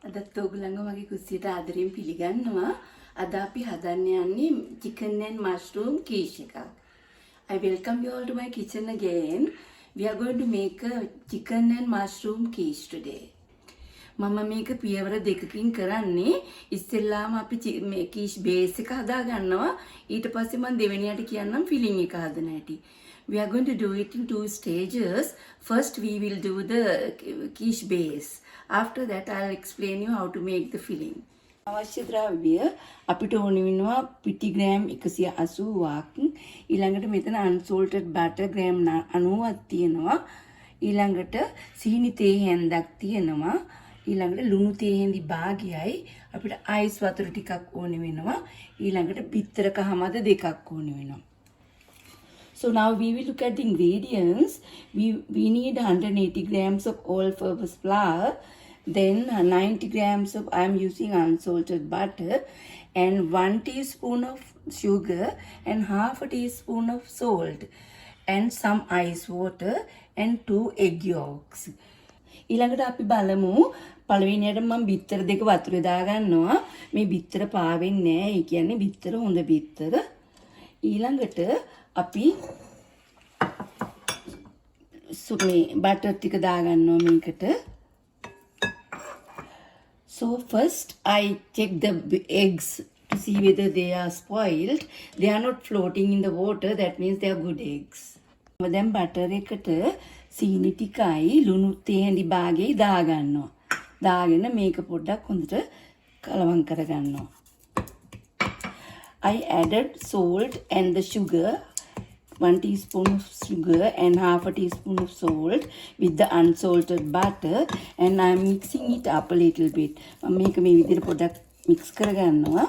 අදත් ඔයගොල්ලන්ව මගේ කුස්සියට ආදරයෙන් පිළිගන්නවා. අද අපි හදන්න යන්නේ chicken and mushroom quiche එකක්. I welcome you all to my kitchen again. We are going to make a chicken and mushroom quiche today. මම මේක පියවර දෙකකින් කරන්නේ. ඉස්සෙල්ලාම අපි මේ quiche base එක හදා ගන්නවා. ඊට පස්සේ මම දෙවෙනියට කියන්නම් filling එක හදන හැටි. We are going to do it in two stages. First we will do the quiche base. After that I'll explain you how to make the filling. අවශ්‍ය ද්‍රව්‍ය අපිට ඕන වෙනවා පිටි ග්‍රෑම් 180ක්. ඊළඟට මෙතන unsalted butter ග්‍රෑම් 90ක් තියෙනවා. ඊළඟට සීනි තේ හැන්දක් තියෙනවා. ඊළඟට ලුණු තේ හැඳි භාගයයි අපිට අයිස් වතුර ටිකක් ඕන වෙනවා. ඊළඟට බිත්තර කහමද දෙකක් ඕන වෙනවා. So now we will look at the ingredients. We need 180 grams of all-purpose flour, then 90 grams of, I am using unsalted butter, and 1 teaspoon of sugar, and half a teaspoon of salt, and some ice water, and 2 egg yolks. ඊළඟට අපි බලමු පළවෙනියට මම බිත්තර දෙක වතුරේ දාගන්නවා. මේ බිත්තර පාවෙන්නේ නැහැ. ඒ කියන්නේ බිත්තර හොඳ බිත්තර. ඊළඟට අපි මේ බටර් ටික දාගන්නවා මේකට. So first I check the eggs to see whether they are spoiled. They are not floating in the water, that means they are good eggs. දැන් බටර් එකට සීනි ටිකයි ලුණු තේ හැඳි භාගයයි දාගන්නවා. දාගෙන මේක පොඩ්ඩක් හොඳට කලවම් කරගන්නවා. I added salt and the sugar, 1 teaspoon of sugar and half a teaspoon of salt with the unsalted butter, and I am mixing it up a little bit. මම මේක මේ විදිහට පොඩ්ඩක් mix කරගන්නවා.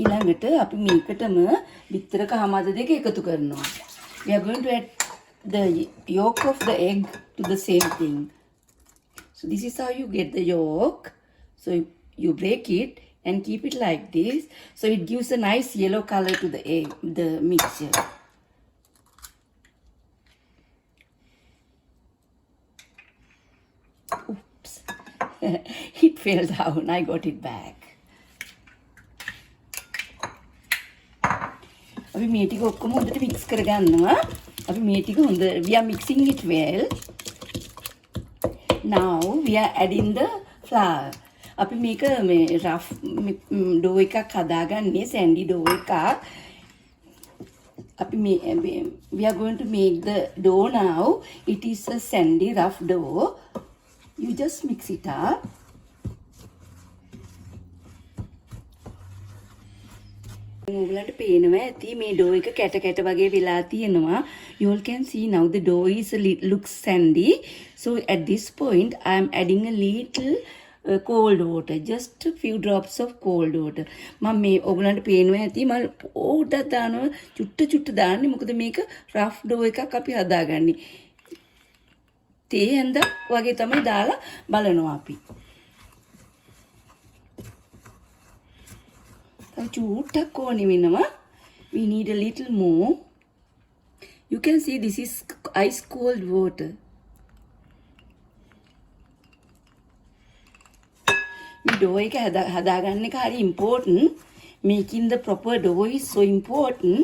ඊළඟට අපි මේකටම බිත්තර කහමද දෙක එකතු කරනවා. We are going to add the yolk of the egg to the same thing. So this is how you get the yolk. So you break it and keep it like this, so it gives a nice yellow color to the egg, the mixture. Oops. It fell down. I got it back. අපි මේ ටික ඔක්කොම හොඳට mix කරගන්නවා. අපි මේ ටික හොඳ we are mixing it well. Now we are adding the flour. අපි මේක මේ රෆ් ඩෝ එකක් හදාගන්නේ සැන්ඩි ඩෝ එකක්. අපි මේ we are going to make the dough now. It is a sandy rough dough. You just mix it up. ඔයගලන්ට පේනවා ඇති මේ ඩෝ එක කැට කැට වගේ වෙලා තියෙනවා. You all can see now the dough is looks sandy. So at this point I am adding a little cold water, just a few drops of cold water. මම මේ ඔයගලන්ට පේනවා ඇති මම ඕටක් දානවා චුට්ට දාන්නේ. මොකද මේක rough dough එකක් අපි හදාගන්නේ. තේ හැඳ වගේ තමයි දාලා බලනවා අපි. තව චුට්ටක් ඕනේ වෙනවා. We need a little more. You can see this is ice cold water. මේ dough එක හදාගන්න එක හරි important. Making the proper dough is so important.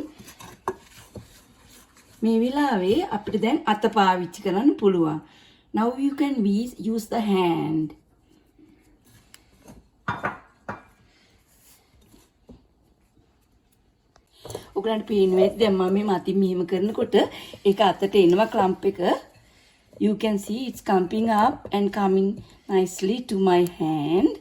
මේ වෙලාවේ අපිට දැන් අත පාවිච්චි කරන්න පුළුවන්. Now you can use the hand. ඔයගලන්ට පේනවා ඇති දැන් මම මේ මතින් මෙහෙම කරනකොට ඒක අතට එනවා clump එක. You can see it's clumping up and coming nicely to my hand.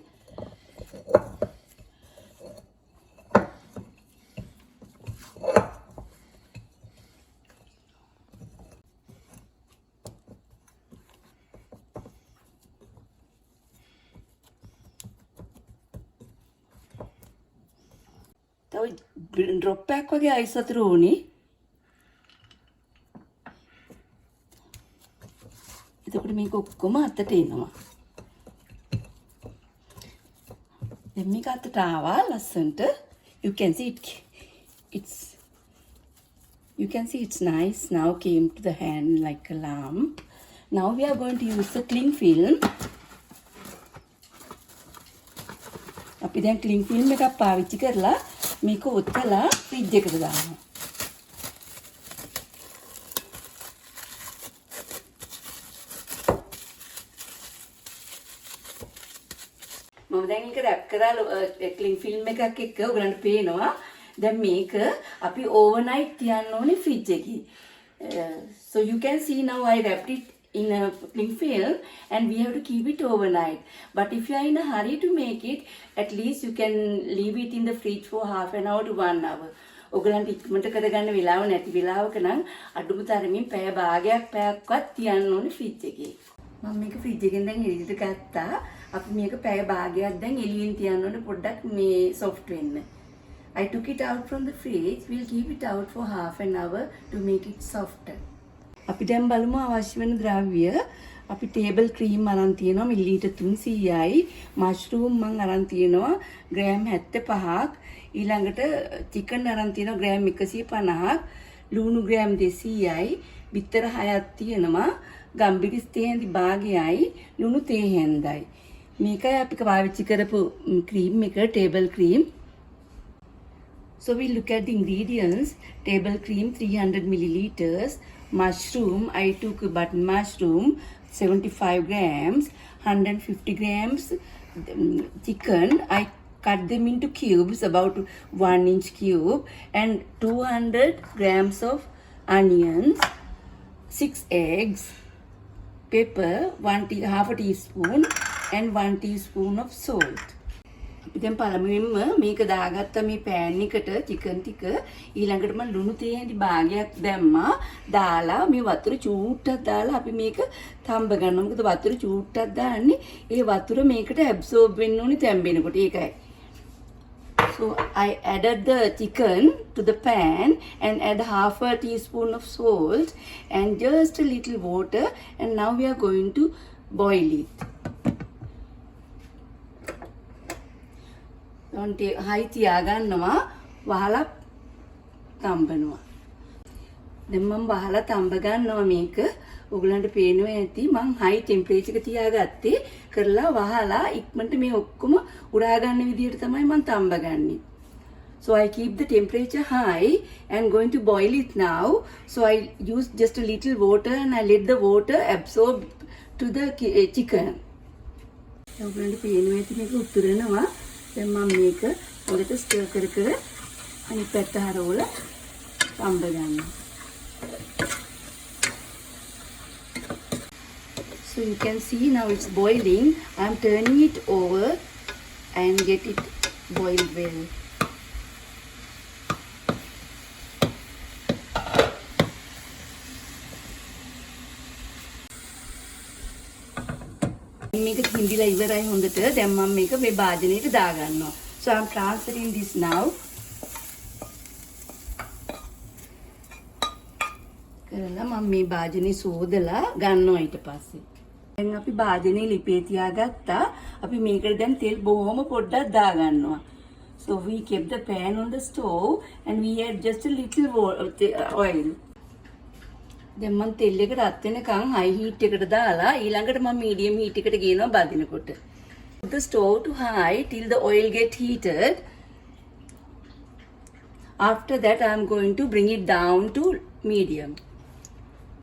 තව ඩ්‍රොප් එකක් වගේ අයිස් වතුර ඕනේ. එතකොට මේක ඔක්කොම අතට එනවා. දැන් මේක අතට ආවා ලස්සනට. You can see it's nice now, came to the hand like a lump. Now we are going to use the cling film. අපි දැන් ක්ලින් ෆිල්ම් එකක් පාවිච්චි කරලා මේක ඔතලා ෆ්‍රිජ් එකට දානවා. මම දැන් ඒක රැප් කරලා ක්ලින් ෆිල්ම් එකක් එක්ක ඔයගලන්ට පේනවා. දැන් මේක අපි ඕවර්නයිට් තියන්න ඕනේ ෆ්‍රිජ් එකේ. So you can see now I wrapped it in a cling film and we have to keep it overnight. But if you are in a hurry to make it, at least you can leave it in the fridge for half an hour to 1 hour. ඔයගලන්ට ඉක්මනට කරගන්න වෙලාව නැති වෙලාවක නම් අඩුම තරමින් පැය භාගයක් පැයක්වත් තියන්න ඕනේ ෆ්‍රිජ් එකේ. මම මේක ෆ්‍රිජ් එකෙන් දැන් එළියට ගත්තා. අපි මේක පැය භාගයක් දැන් එළියෙන් තියන්න ඕනේ පොඩ්ඩක් මේ soft වෙන්න. I took it out from the fridge. We'll keep it out for half an hour to make it softer. අපි දැන් බලමු අවශ්‍ය වෙන ද්‍රව්‍ය. අපි ටේබල් ක්‍රීම් අරන් තියෙනවා මිලිලීටර් 300යි. මෂ්රූම් මං අරන් තියෙනවා ග්‍රෑම් 75ක්. ඊළඟට චිකන් අරන් තියෙනවා ග්‍රෑම් 150ක්. ලුණු ග්‍රෑම් 200යි. බිත්තර 6ක් තියෙනවා. ගම්බිරිස් තේ හැඳි භාගයයි. ලුණු තේ හැඳයි. මේකයි අපි පාවිච්චි කරපු ක්‍රීම් එක table cream. So we look at the ingredients. Table cream 300 milliliters, mushroom, I took button mushroom 75 grams, 150 grams chicken, I cut them into cubes about 1 inch cube, and 200 grams of onions, 6 eggs, pepper, half a teaspoon, and 1 teaspoon of salt. අපි දැන් පළමුවෙන්ම මේක දාගත්ත මේ පෑන් එකට chicken ටික ඊළඟට මම ලුණු තේ හැඳි භාගයක් දැම්මා දාලා මේ වතුර චූට්ටක් දාලා අපි මේක තඹ ගන්නවා. මොකද වතුර චූට්ටක් දාන්නේ ඒ වතුර මේකට ඇබ්සෝබ් වෙන්න ඕනේ තැම්බෙනකොට. ඒකයි. So I added the chicken to the pan and add half a teaspoon of salt and just a little water, and now we are going to boil it. හයි තියාගන්නවා වහලා තඹනවා. දැන් මම වහලා තඹ ගන්නවා මේක. ඔයගලන්ට පේනවා ඇති මම හයි ටෙම්පරේචර් එක තියාගත්තේ කරලා වහලා ඉක්මනට මේ ඔක්කොම උරා ගන්න විදිහට තමයි මම තඹ ගන්නේ. So I keep the temperature high and going to boil it now. So I use just a little water and I let the water absorb to the chicken. ඔයගලන්ට පේනවා ඇති මේක උතුරනවා. දැන් මම මේක හොඳට ස්ටිර් කර කර අනිත් පැත්ත හරවලා තඹ ගන්නවා. So you can see now it's boiling. I'm turning it over and get it boiled well. මේක හිඳිලා ඉවරයි හොඳට. දැන් මම මේක මේ භාජනයට දාගන්නවා. So I'm transferring this now. කරලා මම මේ භාජනේ සෝදලා ගන්නවා ඊට පස්සේ. දැන් අපි භාජනේ ලිපේ තියාගත්තා. අපි මේකට දැන් තෙල් බොහොම පොඩ්ඩක් දාගන්නවා. So we kept the pan on the stove and we add just a little oil. දැන් මම තෙල් එක රත් වෙනකන් high heat එකට දාලා ඊළඟට මම medium heat එකට ගේනවා බදිනකොට. Put the stove to high till the oil get heated. After that I am going to bring it down to medium.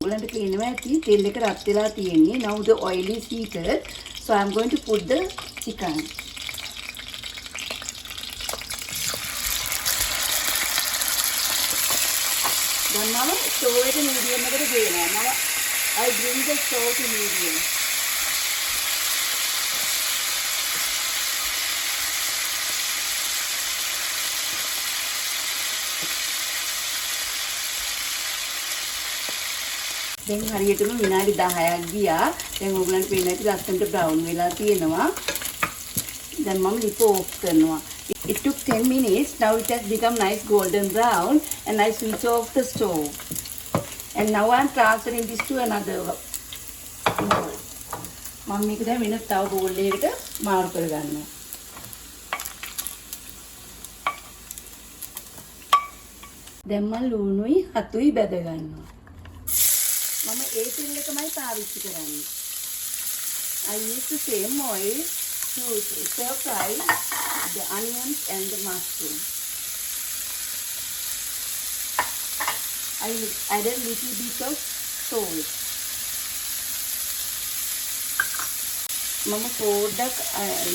ඔයාලට පේනවා ඇති තෙල් එක රත් වෙලා තියෙන්නේ. Now the oil is heated. So I am going to put the chicken. Then now stove it medium එකට ගේනවා. Now I bring the stove to medium. දැන් හරියටම විනාඩි 10ක් ගියා. දැන් ඔයගලන්ට පේන ඇති ලස්සනට බ්‍රවුන් වෙලා තියෙනවා. දැන් මම ලිප ඕෆ් කරනවා. It took 10 minutes. Now it has become nice golden brown and I switch off the stove. And now I am transferring this to another bowl. මම මේක දැන් වෙන තව බෝල් එකකට මාරු කරගන්නවා. දැන් මම ලුණුයි හතුයි බෙද ගන්නවා. මම ඒ තෙල් එකමයි පාවිච්චි කරන්නේ. I use the same oil to stir fry the onions and the mushroom. I will add a little bit of salt. මම පොඩ්ඩක්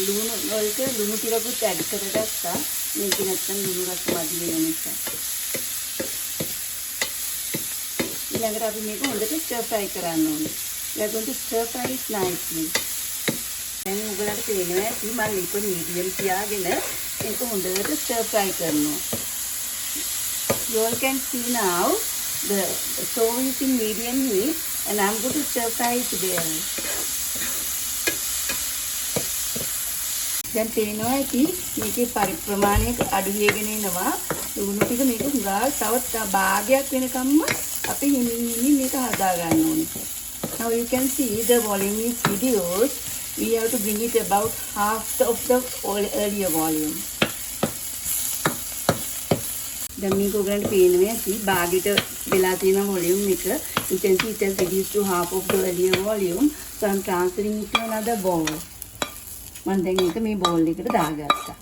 ලුණු වලට ලුණු ටිකකුත් ඇඩ් කරගත්තා. මේක නැත්තම් ලුණු රස මදි වෙන නිසා. ඊළඟට අපි මේක හොඳට stir fry කරන්න ඕනේ. We are going to stir fry it nicely. දැන් උගලට පේනවා ඇති මම ලිප medium තියාගෙන මේක හොඳට stir fry කරනවා. You all can see now the stove is in medium heat and I'm going to stir fry it well. දැන් පේනවා ඇති මේකේ පරිප්‍රමාණයක අඩු වෙගෙන එනවා. ලුණු ටික මේක හුඟා තවත් භාගයක් වෙනකම්ම අපි හිමින් මේක හදා ගන්න ඕනේ. Now you can see the volume is reduced. We have to bring it about half of the earlier volume. දැන් මේක ඔයගලන්ට පේනවා ඇති භාගයට වෙලා තියෙන volume එක. You can see it has reduced to half of the earlier volume. So I'm transferring it to another bowl. මම දැන් ඒක මේ බෝල් එකට දාගත්තා.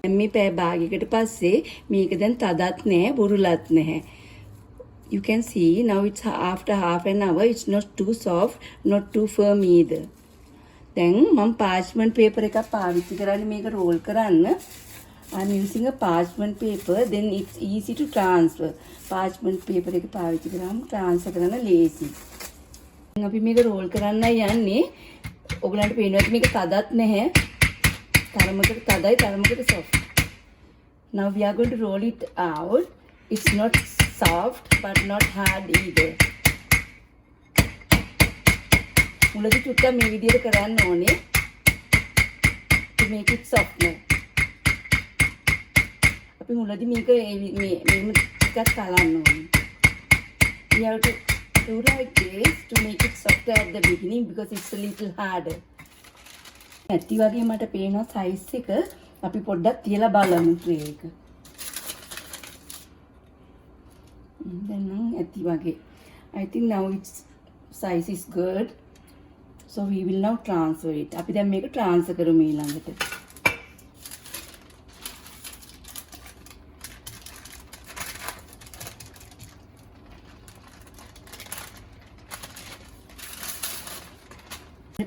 දැන් මේ පැය භාගයකට පස්සේ මේක දැන් තදත් නැහැ, බුරුලත් නැහැ. You can see now it's after half an hour. It's not too soft, not too firm either. දැන් මම parchment paper එකක් පාවිච්චි කරන්නේ මේක roll කරන්න. I'm using a parchment paper, then it's easy to transfer. Parchment paper එක පාවිච්චි කරාම transfer කරන්න lazy. අපි මේක roll කරන්න යන්නේ. ඔයගලන්ට පේනවා මේක තදත් නැහැ. තරමකට තදයි, තරමකට soft. Now we are going to roll it out. It's not soft but not hard either. මුලදී චුට්ටක් මේ විදිහට කරන්න ඕනේ. to make it softer. අපි මුලදී මේක මේම ටිකක් කලන්න ඕනේ. We have to do like this to make it softer at the beginning because it's a little harder. ඇති වගේ මට පේනවා size එක අපි පොඩ්ඩක් තියලා බලමු tray එක. දැන් නම් ඇති වගේ. I think now its size is good. So we will now transfer it. අපි දැන් මේක transfer කරමු ඊළඟට.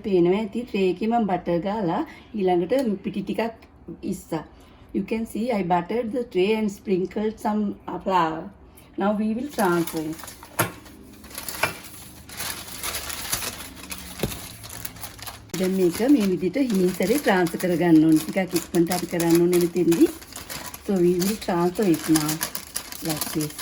පේනවා ඇති tray එකේ මම butter ගාලා ඊළඟට පිටි ටිකක් ඉස්සා. You can see I buttered the tray and sprinkled some flour. Now we will transfer it. දැන් මේක මේ විදිහට හිමින් සැරේ transfer කරගන්න ඕනේ. ටිකක් ඉක්මනට අපි කරන්න ඕනේ මෙතෙන්දී. So we will transfer it now like this.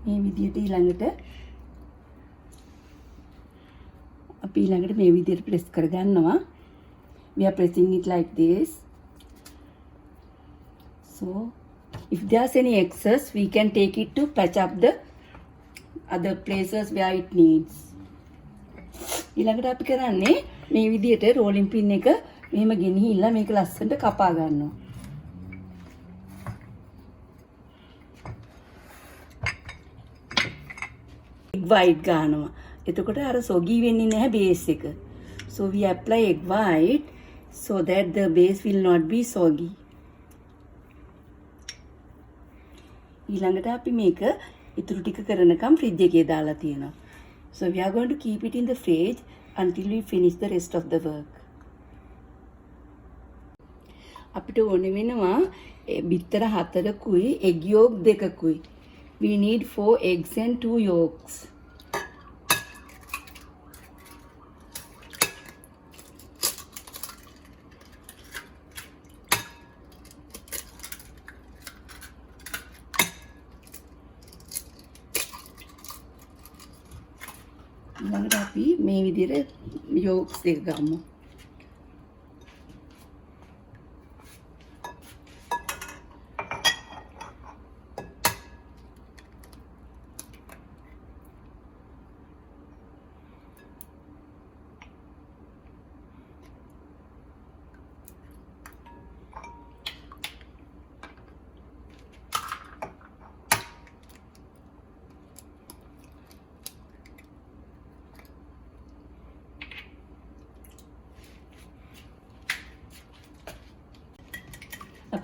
මේ විදිහට ඊළඟට අපි ඊළඟට මේ විදිහට press කරගන්නවා. We are pressing it like this. So if there's any excess we can take it to patch up the other places where it needs. ඊළඟට අපි කරන්නේ මේ විදිහට rolling pin එක මෙහෙම ගෙනහිල්ලා මේක ලස්සනට කපා ගන්නවා. egg white ගන්නවා. එතකොට අර soggy වෙන්නේ නැහැ base එක. So we apply egg white so that the base will not be soggy. ඊළඟට අපි මේක ඉතුරු ටික කරනකම් fridge එකේ දාලා තියෙනවා. So we are going to keep it in the fridge until we finish the rest of the work. අපිට ඕනේ වෙනවා බිත්තර 4කුයි egg yolk 2කුයි. We need 4 eggs and 2 yolks. ඊළඟට අපි මේ විදිහට yolks දෙක ගමු.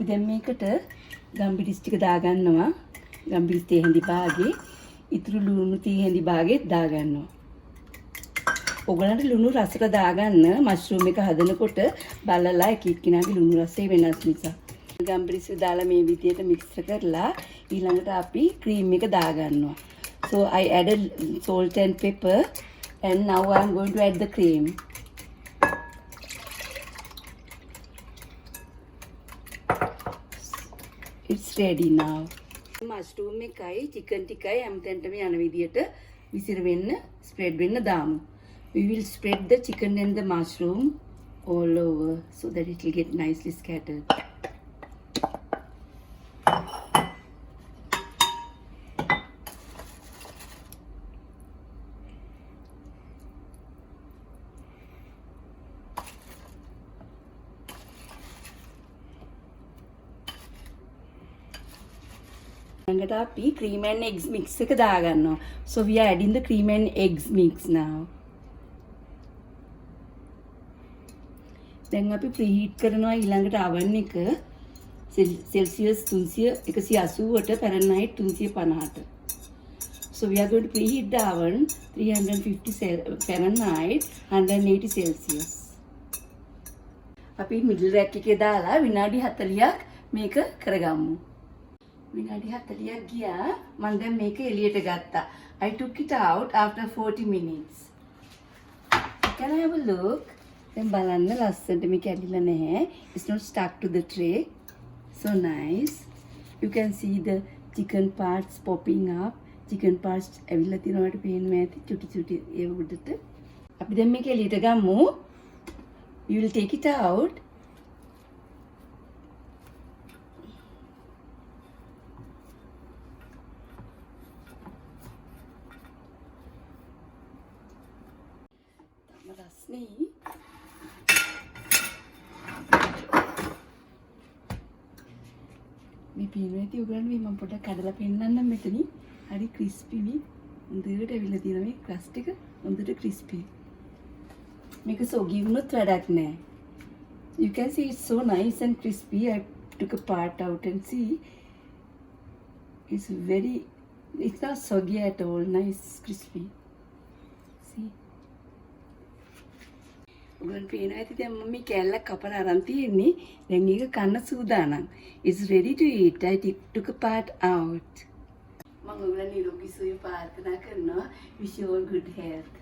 අපි දැන් මේකට ගම්බිරිස් ටික දාගන්නවා. ගම්බිරිස් තේ හැඳි භාගේ ඉතුරු ලුණු තේ හැඳි භාගෙත් දාගන්නවා. ඔයගලන්ට ලුණු රසට දාගන්න මෂ්රූම් එක හදනකොට බලලා එක එක්කිනාගේ ලුණු රසය වෙනස් නිසා. ගම්බිරිස් දාලා මේ විදියට මික්ස් කරලා ඊළඟට අපි ක්‍රීම් එක දාගන්නවා. So I added salt and pepper and now I'm going to add the cream. It's ready now. Mushroom එකයි චිකන් ටිකයි හැමතැනටම යන විදියට විසිර වෙන්න ස්ප්‍රෙඩ් වෙන්න දාමු. We will spread the chicken and the mushroom all over so that it will get nicely scattered. ඊළඟට අපි cream and eggs mix එක දාගන්නවා. So we are adding the cream and eggs mix now. දැන් අපි ප්‍රීහීට් කරනවා ඊළඟට oven එක Celsius 180ට Fahrenheit 350ට. So we are going to preheat the oven 350 Fahrenheit 180 Celsius. අපි middle rack එකේ දාලා විනාඩි 40ක් මේක කරගමු. විනාඩි 40ක් ගියා මම දැන් මේක එළියට ගත්තා. I took it out after 40 minutes. Can I have a look? දැන් බලන්න ලස්සනට මේක ඇලිලා නැහැ. It's not stuck to the tray. So nice. You can see the chicken parts popping up. Chicken parts ඇවිල්ලා තියෙනවට පේනවා ඇති චුටි චුටි ඒ උඩට. අපි දැන් මේක එළියට ගමු. You will take it out. රස්නේ මේ පේනවා ඇති ඔයගලන්ට මේ මම පොඩ්ඩක් කඩලා පෙන්නන්නම් මෙතනින්. හරි ක්‍රිස්පි මේ හොඳට ඇවිල්ලා තියෙනවා මේ ක්‍රස්ට් එක හොඳට ක්‍රිස්පි. මේක සොගි වුණොත් වැඩක් නැහැ. You can see it's so nice and crispy. I took a part out and see. It's not soggy at all. Nice crispy. See. ඔයගොල්ලන් පේනවා ඇති දැන් මම මේ කෑල්ලක් කපලා අරන් තියෙන්නේ. දැන් මේක කන්න සූදානම්. It's ready to eat. I took a part out. මම ඔයගොල්ලන් නිරෝගී සුවය ප්‍රාර්ථනා කරනවා. Wish you all good health.